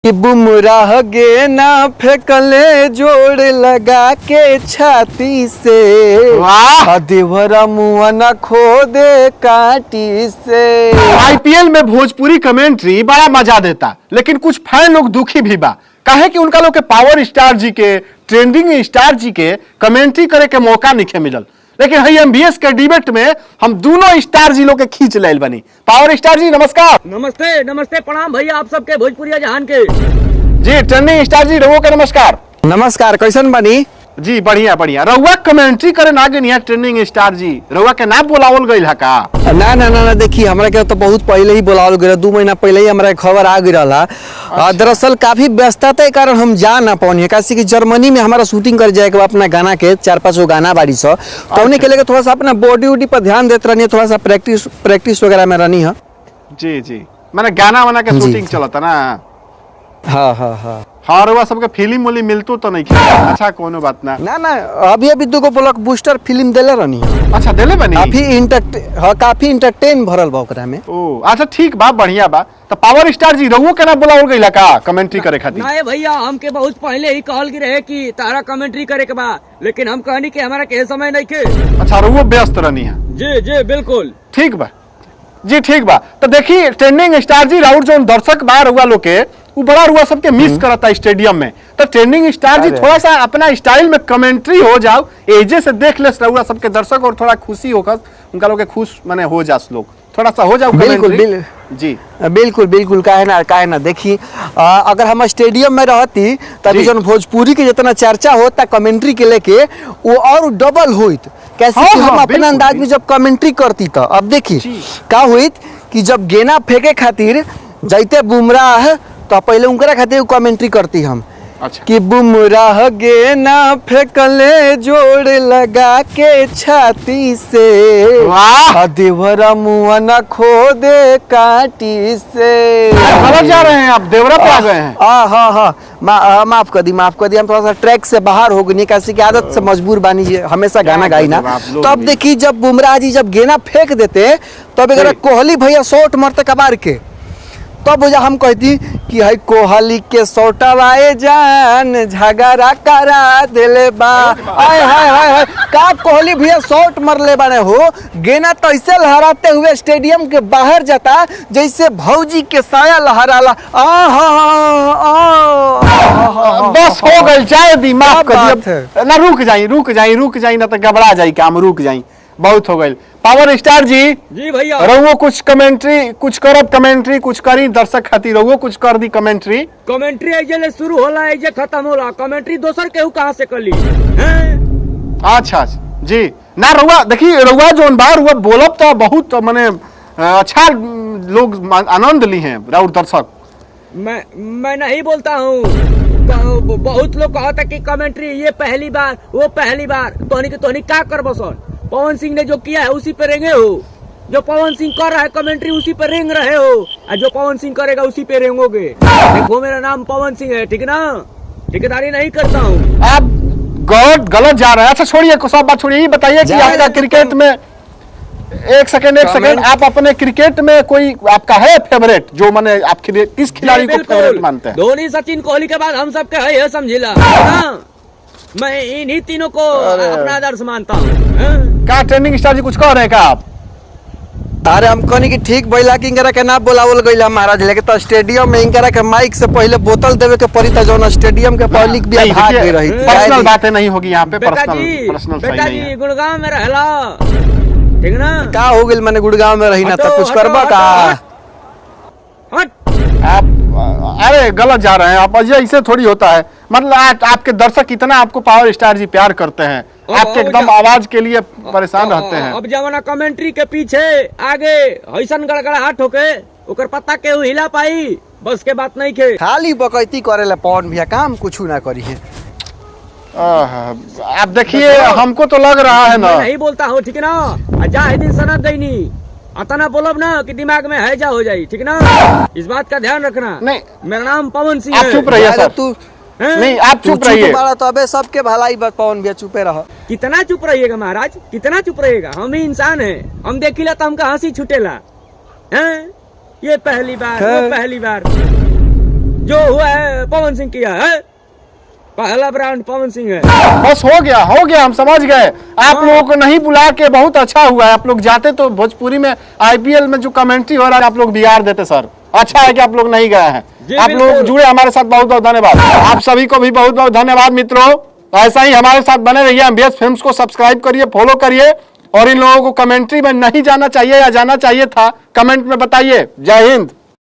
कि बुमराह गेना फेंकले जोड़ लगा के छाती से, वाह देवरा मुआ न खोदे काटी से। आईपीएल में भोजपुरी कमेंट्री बड़ा मजा देता, लेकिन कुछ फैन लोग दुखी भी बा। कहे कि उनका लोग के पावर स्टार जी के, ट्रेंडिंग स्टार जी के कमेंट्री करे के मौका नहीं मिलल। लेकिन हई एमबीएस के डिबेट में हम दोनों स्टार जी लोग के खींच लेल बनी। पावर स्टार जी नमस्कार। नमस्ते नमस्ते, प्रणाम भैया आप सबके भोजपुरिया जहान के। जी ट्रेंडिंग स्टार जी रहुआ के नमस्कार। नमस्कार, कैसन बनी? जी बढ़िया बढ़िया। रहुआ कमेंट्री करे ना गई ट्रेंडिंग स्टार जी, रहुआ के ना बोलावल गइल है का? ना ना ना, देखिए हमरा के तो बहुत पहले ही बुलावल गया, 2 महीना पहले ही हमरा खबर आ गई रहा। दरअसल काफी व्यस्तता के कारण हम जा ना पौनी, कैसे कि जर्मनी में हमारा शूटिंग कर जाए अपना गाना के 4-5 गाना बाड़ी सो, तो उन्हें के लेकर थोड़ा सा अपना बॉडी वॉडी पर ध्यान देते रहनी, थोड़ा सा प्रैक्टिस वगैरह में रहनी है। जी जी, मैंने गाना वाना के शूटिंग चलता ना। हाँ हाँ हाँ हाँ, रहुआ सबके फिल्म वाली मिलतो तो नहीं खेला। अच्छा कोनो बात ना। ना ना, अभी 2 ब्लॉकबस्टर फिल्म देले रहनी। अच्छा देले बनी। काफी इंटरटेन भरल बा ओकरा में। ओ अच्छा ठीक बा, बढ़िया बा। तो पावर स्टार जी रहुआ के ना बुलावल गइला का कमेंट्री करे खातिर? नहीं भैया, हमके बहुत पहले ही कहल की रहे कि तारा कमेंट्री करे के बा, लेकिन हम कहनी कि हमारा के समय नहीं के। अच्छा रहुआ व्यस्त रहनी है। जी जी बिल्कुल ठीक बा जी, ठीक बा। तो देखिए ट्रेंडिंग स्टार जी राउर जो दर्शक बा रहुआ लोग के, वो बड़ा रुआ सबके मिस करता स्टेडियम में। तो ट्रेंडिंग स्टार जी थोड़ा सा अपना स्टाइल में कमेंट्री हो जाओ, एजे से देख ले रहुआ सबके दर्शक, और थोड़ा खुशी होकर उनका लोग के खुश माने हो जास लोग, थोड़ा सा हो जाओ। बिल्कुल जी बिल्कुल बिल्कुल, काहे ना। देखी अगर हम स्टेडियम में रहती तभी जो भोजपुरी के जितना चर्चा होता कमेंट्री के लेके, वो और डबल होइत। कैसे कि हम अपना अंदाज में जब कमेंट्री करती था। अब देखी का होइत कि जब गेना फेंके खातिर जाते बुमराह, तो पहले उनकरा खातिर कमेंट्री करती हम। अच्छा। कि बुमराह गेना फेंकले जोड़ लगा के छाती से, वाह, देवरा मुआ न खोदे काटी से। गलत जा रहे हैं आप, देवरा पे आ गए हैं। हाँ, माफ कर दी। हम थोड़ा सा ट्रैक से बाहर हो गई, कैसे की आदत से मजबूर बानी हमेशा गाना गाई ना। तो अब देखिए जब बुमराह जी जब गेना फेंक देते, तब अगर कोहली भैया शॉट मारते कबार के, तब हम कहती कि है कोहली के सौटवाए जान झगड़ा करा देले बा। आय हाय हाय हाय, का कोहली भैया शॉट मरले बाने हो। गेना तो ऐसे लहराते हुए स्टेडियम के बाहर जाता जैसे भौजी के साया लहराला। बस हो गई, जाए दी, माफ कर दी ना। रुक जाई ना तो घबरा जाई काम, रुक जाई, बहुत हो गई। पावर स्टार जी भैया रहुओ कुछ कमेंट्री, कुछ करब कमेंट्री, कुछ करी दर्शक खातिर, रहुओ कुछ कर दी कमेंट्री। एजे शुरू होला, एजे खत्म होला, कमेंट्री दोसर केहू कहां से कली। अच्छा जी ना, रहुआ देखिए रहुआ जोन बा रहुआ बोलब तो बहुत माने अच्छा लोग आनंद ली हैं राउर दर्शक। मैं नहीं बोलता हूँ, बहुत लोग कहता कि कमेंट्री ये पहली बार, वो पहली बार। तोहनी का कर बसन? पवन सिंह ने जो किया है उसी पे रेंगे हो। जो पवन सिंह कर रहा है कमेंट्री उसी पे रेंग रहे हो, और जो पवन सिंह करेगा उसी पे रेंगोगे। देखो मेरा नाम पवन सिंह है, ठीक ना? ठेकेदारी नहीं करता हूँ। आप गलत जा रहे हैं। अच्छा छोड़िए, सब बात छोड़िए, ये बताइए कि आपका क्रिकेट में एक सेकंड, आप अपने क्रिकेट में कोई आपका है फेवरेट, जो माने आप किस खिलाड़ी को फेवरेट मानते हैं? धोनी, सचिन, कोहली के बाद हम सबके है समझिला। मैं इन्हीं तीनों को अपना आदर्श मानता हूँ। क्या ट्रेंडिंग स्टार जी कुछ कह रहे हैं क्या आप? अरे हम कहनी कि ठीक बैला कि इनकरा के ना बोलावल गइला महाराज, लेके तो स्टेडियम में इनकरा के माइक से पहले बोतल देवे के पड़ी था, जो स्टेडियम के पब्लिक भी भाग गई रही। पर्सनल बातें नहीं होगी यहाँ पे, पर्सनल बेटा जी गुड़गांव में रहला, ठीक ना? का हो गइल मैंने गुड़गांव में रही ना, तो कुछ करबा का? आप अरे गलत जा रहे हैं आप, ऐसे थोड़ी होता है। मतलब आपके दर्शक इतना आपको पावर स्टार जी प्यार करते हैं, आपके एकदम आवाज के लिए परेशान रहते हैं। अब जमाना कमेंट्री के पीछे आगे ऐसन गड़गड़ाहट होके ओकर पत्ता के हिला पाई, बस के बात नहीं के। खाली बकैती करेला पवन भैया, काम कुछ ना करी है। आप देखिए हमको तो लग रहा है ना। नहीं बोलता हूँ, ठीक ना? जा दिन सनद देनी अतना बोलब ना कि दिमाग में हैजा हो जाए, ठीक ना? इस बात का ध्यान रखना। नहीं, मेरा नाम पवन सिंह है। आप चुप रहिए सर। तू नहीं, आप चुप रहिए। तो अबे सबके भलाई बस, पवन भैया चुपे रहो। कितना चुप रहिएगा महाराज, कितना चुप रहिएगा? हम ही इंसान हैं, हम देखिला तो हमका हंसी छुटेला। हैं? ये पहली बार, वो पहली बार, जो हुआ है पवन सिंह किया है, पहला ब्रांड पवन सिंह है। बस हो गया, हम समझ गए। आप लोगों को नहीं बुला के बहुत अच्छा हुआ है। आप लोग जाते तो भोजपुरी में आईपीएल में जो कमेंट्री हो रहा है आप लोग बिगाड़ देते सर। अच्छा है कि आप लोग नहीं गए हैं। आप लोग जुड़े हमारे साथ, बहुत बहुत धन्यवाद। आप सभी को भी बहुत बहुत धन्यवाद मित्रों। ऐसा ही हमारे साथ बने रहिए। एमबीएस फिल्म्स को सब्सक्राइब करिए, फॉलो करिए। और इन लोगों को कमेंट्री में नहीं जाना चाहिए या जाना चाहिए था, कमेंट में बताइए। जय हिंद।